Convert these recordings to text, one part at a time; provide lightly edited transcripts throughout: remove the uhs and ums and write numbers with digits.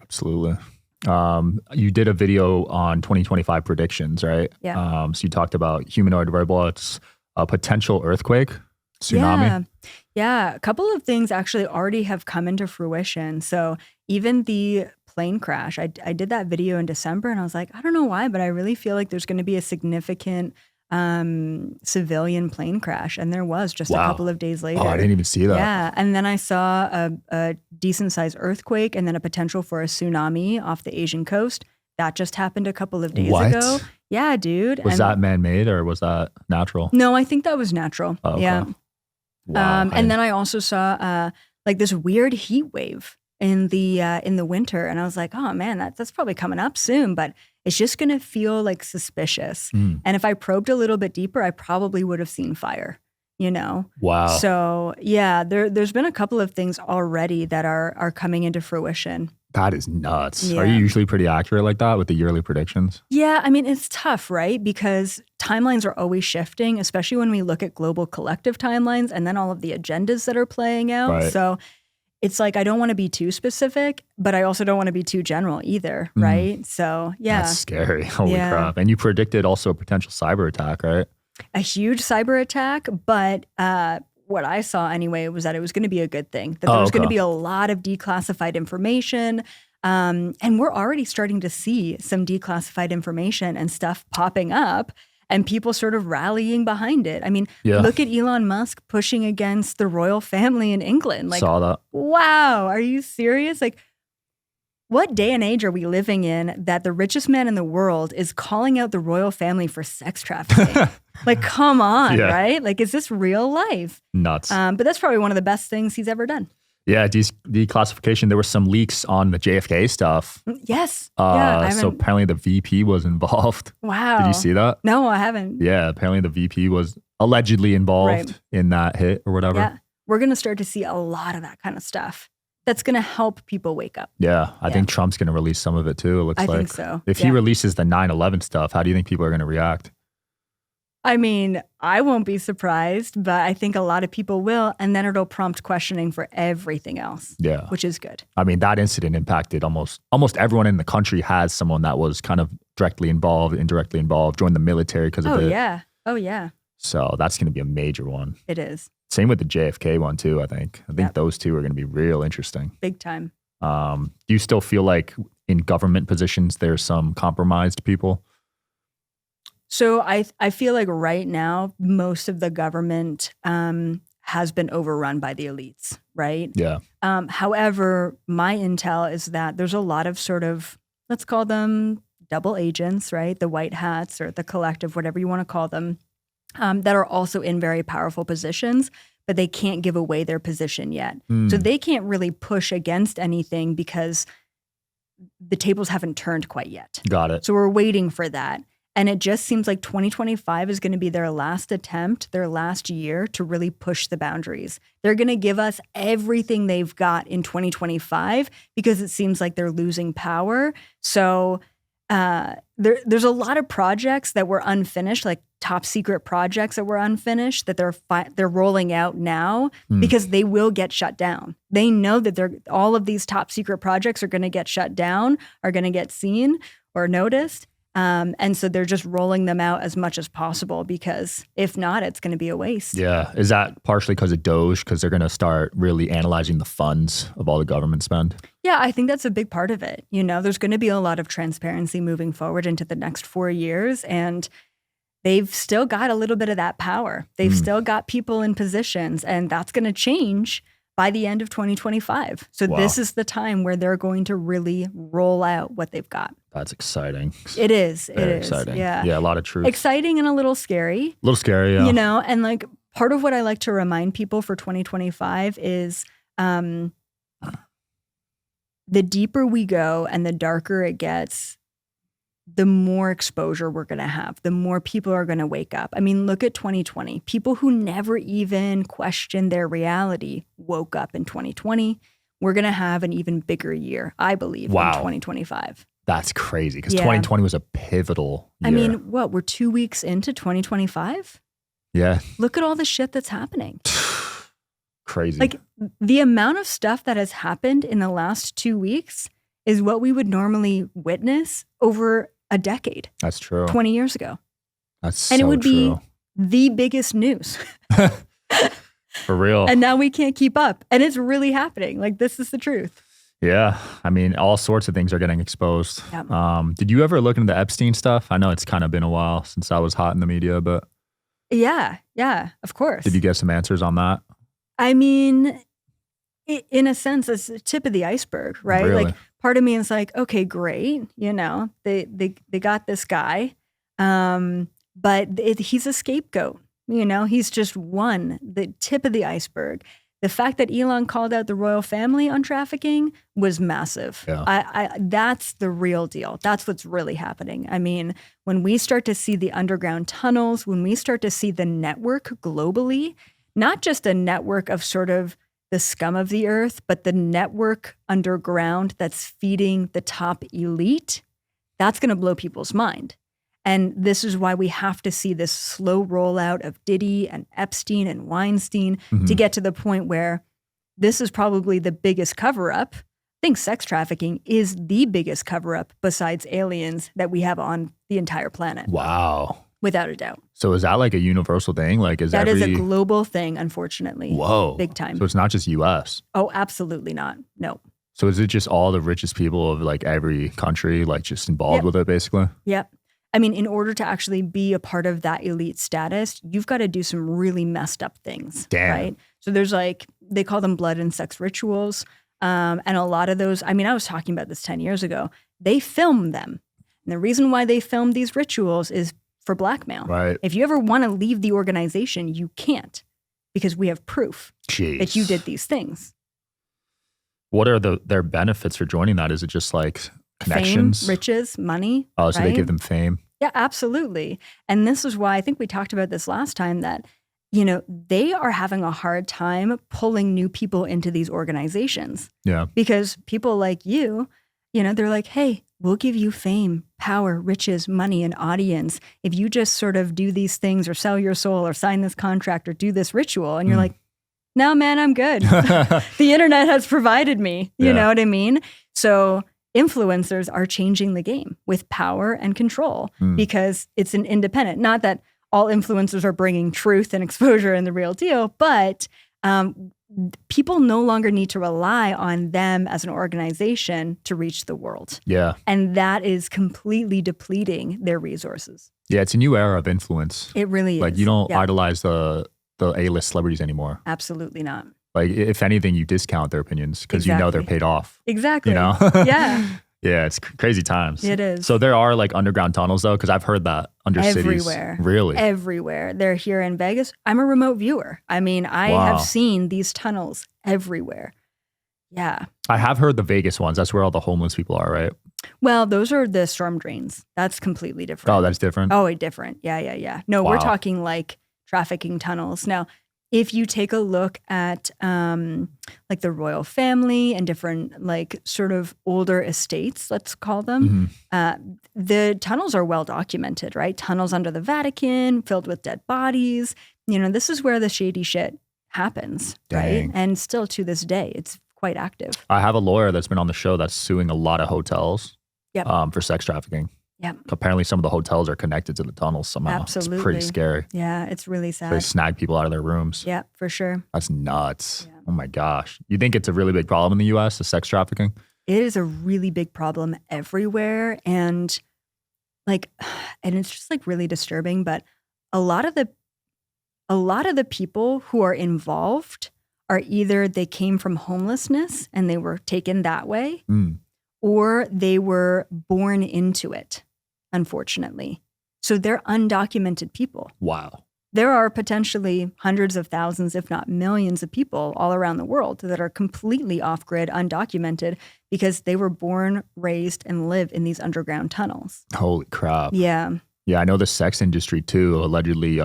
Absolutely. You did a video on 2025 predictions, right? Yeah. So you talked about humanoid robots, a potential earthquake, tsunami. Yeah. Yeah. A couple of things actually already have come into fruition. So even the plane crash, I did that video in December and I was like, I don't know why, but I really feel like there's going to be a significant civilian plane crash. And there was just a couple Wow. of days Oh, I later. didn't even see that. Yeah. And then I saw a decent sized earthquake and then a potential for a tsunami off the Asian coast. That just happened a couple of days ago. What? Yeah, dude. Was And that man-made or was that natural? no, I think that was natural. Oh, Yeah. okay. Wow. And then I also saw like this weird heat wave in the winter, and I was like, oh man, that's probably coming up soon, but it's just gonna feel like suspicious. Mm. And if I probed a little bit deeper, I probably would have seen fire. You know. Wow. So yeah, there's been a couple of things already that are coming into fruition. That is nuts. Yeah. Are you usually pretty accurate like that with the yearly predictions? Yeah, I mean, it's tough, right? Because timelines are always shifting, especially when we look at global collective timelines and then all of the agendas that are playing out. Right. So it's like, I don't want to be too specific, but I also don't want to be too general either, right? So yeah. That's scary. Holy Yeah. crap. And you predicted also a potential cyber attack, right? A huge cyber attack, but what I saw anyway was that it was going to be a good thing, that there was going to okay. be a lot of declassified information. And we're already starting to see some declassified information and stuff popping up and people sort of rallying behind it. I mean, Yeah. look at Elon Musk pushing against the royal family in England. Like, Saw that. wow, are you serious? Like, what day and age are we living in that the richest man in the world is calling out the royal family for sex trafficking? Like, come on, Yeah. right? Like, is this real life? Nuts. But that's probably one of the best things he's ever done. Yeah, declassification. There were some leaks on the JFK stuff. Yes. Yeah. I So haven't. apparently the VP was involved. Wow. Did you see that? No, I haven't. Yeah, apparently the VP was allegedly involved Right. in that hit or whatever. Yeah. We're going to start to see a lot of that kind of stuff. That's going to help people wake up. Yeah, I Yeah. think Trump's going to release some of it too, it looks I like. think so. If he Yeah. releases the 9/11 stuff, how do you think people are going to react? I mean, I won't be surprised, but I think a lot of people will. And then it'll prompt questioning for everything else, Yeah. which is good. I mean, that incident impacted almost everyone in the country has someone that was kind of directly involved, indirectly involved, joined the military because of Oh, it. yeah. Oh, yeah. So that's going to be a major one. It is. Same with the JFK one too, I think. I think Yep. those two are going to be real interesting. Big time. Do you still feel like in government positions there's some compromised people? So I feel like right now, most of the government has been overrun by the elites, right? Yeah. However, my intel is that there's a lot of sort of, let's call them double agents, right? The white hats or the collective, whatever you want to call them, that are also in very powerful positions, but they can't give away their position yet. So they can't really push against anything because the tables haven't turned quite yet. Got it. So we're waiting for that. And it just seems like 2025 is going to be their last attempt, their last year to really push the boundaries. They're going to give us everything they've got in 2025 because it seems like they're losing power. So there's a lot of projects that were unfinished, like top secret projects that were unfinished that they're rolling out now because they will get shut down. They know that all of these top secret projects are going to get shut down, are going to get seen or noticed. And so they're just rolling them out as much as possible because if not, it's going to be a waste. Yeah. Is that partially because of Doge? Because they're going to start really analyzing the funds of all the government spend? Yeah, I think that's a big part of it. You know, there's going to be a lot of transparency moving forward into the next 4 years. And they've still got a little bit of that power. They've still got people in positions, and that's going to change by the end of 2025. So this is the time where they're going to really roll out what they've got. That's exciting. It is. Very it is. exciting. Yeah. Yeah, a lot of truth. Exciting and a little scary. A little scary, yeah. You know, and like part of what I like to remind people for 2025 is the deeper we go and the darker it gets, the more exposure we're going to have, the more people are going to wake up. I mean, look at 2020. People who never even questioned their reality woke up in 2020. We're going to have an even bigger year, I believe, in 2025. That's crazy because Yeah. 2020 was a pivotal year. I mean, what? We're 2 weeks into 2025? Yeah. Look at all the shit that's happening. Crazy. Like the amount of stuff that has happened in the last 2 weeks is what we would normally witness over a decade, That's true. 20 years ago. That's And so it would true. be the biggest news. For real. And now we can't keep up. And it's really happening. Like, this is the truth. Yeah. I mean, all sorts of things are getting exposed. Yep. Did you ever look into the Epstein stuff? I know it's kind of been a while since I was hot in the media, but Yeah, of course. did you get some answers on that? I mean, in a sense, it's the tip of the iceberg, right? Really? Like, part of me is like, okay, great. They got this guy, but he's a scapegoat. He's just the tip of the iceberg. The fact that Elon called out the royal family on trafficking was massive. Yeah. That's the real deal. That's what's really happening. I mean, when we start to see the underground tunnels, when we start to see the network globally, not just a network of sort of the scum of the earth, but the network underground that's feeding the top elite, that's going to blow people's mind. And this is why we have to see this slow rollout of Diddy and Epstein and Weinstein to get to the point where this is probably the biggest cover-up. I think sex trafficking is the biggest cover-up besides aliens that we have on the entire planet. Wow. Without a doubt. So is that like a universal thing? Like, is that is a global thing, unfortunately. Whoa. Big time. So it's not just US. Oh, absolutely not. No. So is it just all the richest people of like every country, like just involved with it basically? Yep. I mean, in order to actually be a part of that elite status, you've got to do some really messed up things. Damn. Right? So there's they call them blood and sex rituals. And a lot of those, I mean, I was talking about this 10 years ago. They film them. And the reason why they film these rituals is for blackmail. Right. If you ever want to leave the organization, you can't, because we have proof that you did these things. What are their benefits for joining that? Is it just like connections? Fame, riches, money. Oh, so right? they give them fame. Yeah, absolutely. And this is why I think we talked about this last time, that, they are having a hard time pulling new people into these organizations. Yeah. Because people like you, they're like, hey, we'll give you fame, power, riches, money, and audience if you just sort of do these things or sell your soul or sign this contract or do this ritual. And you're like, no, man, I'm good. The internet has provided me. You know what I mean? So influencers are changing the game with power and control because it's an independent. Not that all influencers are bringing truth and exposure and the real deal, but people no longer need to rely on them as an organization to reach the world. Yeah. And that is completely depleting their resources. Yeah, it's a new era of influence. It really is. Like, you don't idolize the A-list celebrities anymore. Absolutely not. Like, if anything, you discount their opinions because you know they're paid off. Exactly. Yeah. Yeah, it's crazy times. It is. So there are like underground tunnels though, because I've heard that under everywhere. Cities. Really? Everywhere. They're here in Vegas. I'm a remote viewer. I mean, I have seen these tunnels everywhere. Yeah. I have heard the Vegas ones. That's where all the homeless people are, right? Well, those are the storm drains. That's completely different. Oh, that's different? Oh, different. Yeah. No, we're talking like trafficking tunnels. Now, if you take a look at like the royal family and different like sort of older estates, let's call them, the tunnels are well documented, right? Tunnels under the Vatican filled with dead bodies. This is where the shady shit happens, right? And still to this day, it's quite active. I have a lawyer that's been on the show that's suing a lot of hotels for sex trafficking. Yep. Apparently some of the hotels are connected to the tunnels somehow. Absolutely. It's pretty scary. Yeah, it's really sad. They snag people out of their rooms. Yeah, for sure. That's nuts. Yeah. Oh my gosh. You think it's a really big problem in the US, the sex trafficking? It is a really big problem everywhere. And it's just like really disturbing, but a lot of the people who are involved are either they came from homelessness and they were taken that way, or they were born into it, unfortunately. So they're undocumented people. Wow. There are potentially hundreds of thousands, if not millions of people all around the world that are completely off-grid, undocumented, because they were born, raised, and live in these underground tunnels. Holy crap. Yeah. Yeah, I know the sex industry too. Allegedly,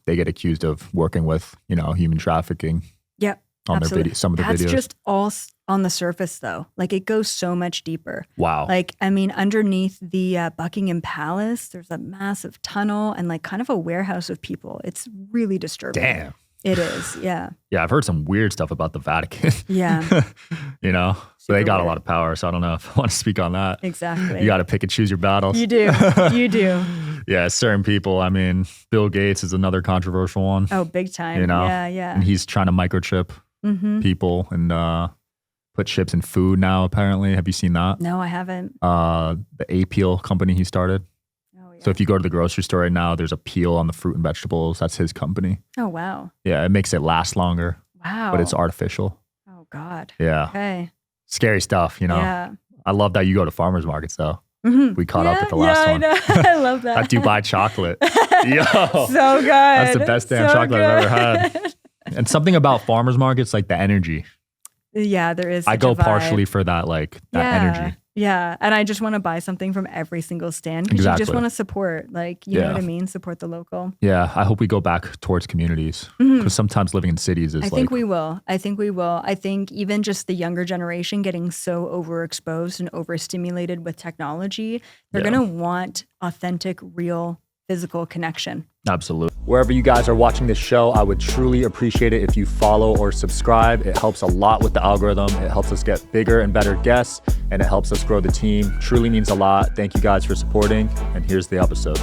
they get accused of working with, human trafficking. Yep. On absolutely. their some of the videos. That's just all on the surface, though. Like, it goes so much deeper. Wow. Like, I mean, underneath the Buckingham Palace, there's a massive tunnel and like kind of a warehouse of people. It's really disturbing. Damn. It is, yeah. Yeah, I've heard some weird stuff about the Vatican. Yeah. So they got a weird. lot of power. So I don't know if I want to speak on that. Exactly. You got to pick and choose your battles. You do. You do. Yeah, certain people. I mean, Bill Gates is another controversial one. Oh, big time. You know? Yeah. And he's trying to microchip people and put chips in food now, apparently. Have you seen that? No, I haven't. The A-Peel company he started. Oh, yeah. So if you go to the grocery store right now, there's a peel on the fruit and vegetables. That's his company. Oh, wow. Yeah, it makes it last longer, Wow. but it's artificial. Oh, God. Yeah. Okay. Scary stuff, you know? Yeah. I love that you go to farmers markets, though. Mm-hmm. We caught up with the last one. I know. I love that. That Dubai chocolate. Yo. So good. That's the best damn So chocolate I've ever good. had. And something about farmers markets, like the energy. Yeah, there is. I such go a vibe. partially for that, like that energy. Yeah. And I just want to buy something from every single stand because you just Exactly. want to support, like, you know Yeah. what I mean? Support the local. Yeah, I hope we go back towards communities because sometimes living in cities is I think we will. I think we will. I think even just the younger generation getting so overexposed and overstimulated with technology, they're Yeah. going to want authentic, real, physical connection. Absolutely. Wherever you guys are watching this show, I would truly appreciate it if you follow or subscribe. It helps a lot with the algorithm. It helps us get bigger and better guests, and it helps us grow the team. Truly means a lot. Thank you guys for supporting, and here's the episode.